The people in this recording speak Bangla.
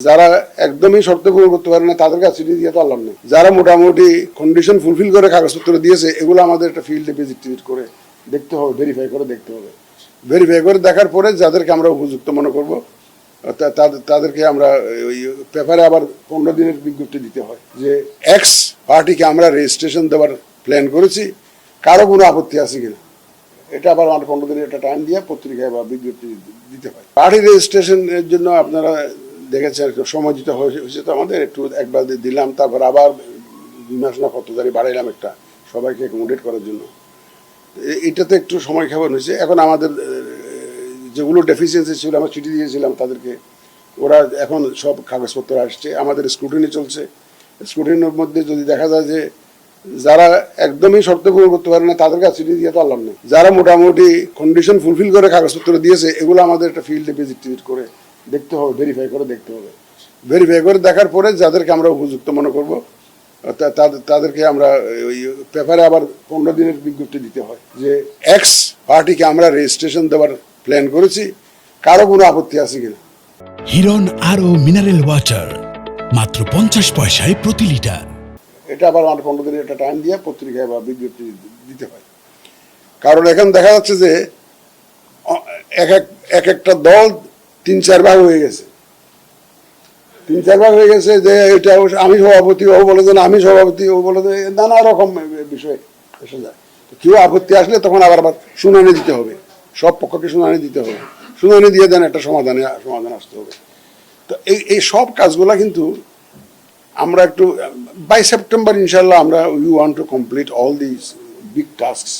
যারা একদমই শর্ত পূরণ করতে পারে না তাদের কাছে চিঠি দিয়ে তো আল্লাহ নেই। যারা মোটামুটি কন্ডিশন ফুলফিল করে কাগজপত্র দিয়েছে এগুলো আমাদের একটা ফিল্ডে ভিজিট করে দেখতে হবে, ভেরিফাই করে দেখতে হবে। ভেরিফাই করে দেখার পরে যাদেরকে আমরা উপযুক্ত মনে করব তাদেরকে আমরা ওই পেপারে আবার 15 দিনের বিজ্ঞপ্তি দিতে হয় যে এক্স পার্টিকে আমরা রেজিস্ট্রেশন দেওয়ার প্ল্যান করেছি, কারো কোনো আপত্তি আছে কিনা। এটা আবার 15 দিনের একটা টাইম দিয়ে পত্রিকায় বা বিজ্ঞপ্তি দিতে হয়। পার্টি রেজিস্ট্রেশনের জন্য আপনারা দেখেছেন সময় দিতে হয়েছে, তো আমাদের একটু একবার দিলাম, তারপর আবার 2 মাস না কত তারিখ বাড়াইলাম একটা সবাইকে অ্যাকোমোডেট করার জন্য। এটাতে একটু সময় খাবার হয়েছে। এখন আমাদের যেগুলো ডেফিসিয়েন্সি ছিল আমরা চিঠি দিয়েছিলাম তাদেরকে, ওরা এখন সব কাগজপত্র আসছে, আমাদের স্ক্রুটিনি চলছে। স্ক্রুটিনির মধ্যে যদি দেখা যায় যে যারা একদমই শর্ত পূরণ করতে পারে না তাদের কাছে চিঠি দিয়ে তো আল্লাহ নেই। যারা মোটামুটি কন্ডিশন ফুলফিল করে কাগজপত্র দিয়েছে এগুলো আমাদের একটা ফিল্ডে ভিজিট করে দেখতে হবে, ভেরিফাই করে দেখতে হবে। ভেরিফাই করে দেখার পরে যাদেরকে আমরা উপযুক্ত মনে করব তাদেরকে আমরা ওই পেপারে আবার 15 দিনের বিজ্ঞপ্তি দিতে হয় যে এক্স পার্টিকে আমরা রেজিস্ট্রেশন দেওয়ার প্ল্যান করেছি, কারো কোনো আপত্তি আছে কিনা। হিরন আরও মিনারেল ওয়াটার মাত্র 50 পয়সায় প্রতি লিটার। এটা আবার 15 দিনের একটা টাইম দিয়ে পত্রিকায় বা বিজ্ঞপ্তি দিতে হয়। কারণ এখন দেখা যাচ্ছে যে এক একটা দল 3-4 ভাগ হয়ে গেছে। 3-4 ভাগ হয়ে গেছে যে এটা আমি সভাপতি, ও বলে যে আমি সভাপতি, ও বলে যে নানা রকম বিষয় এসে যায়। কেউ আপত্তি আসলে তখন আবার শুনানি দিতে হবে, সব পক্ষকে শুনানি দিতে হবে, শুনানি দিয়ে দেন একটা সমাধান আসতে হবে। তো এই সব কাজগুলা কিন্তু আমরা একটু বাই সেপ্টেম্বর ইনশাল্লাহ আমরা we want to complete all this big tasks.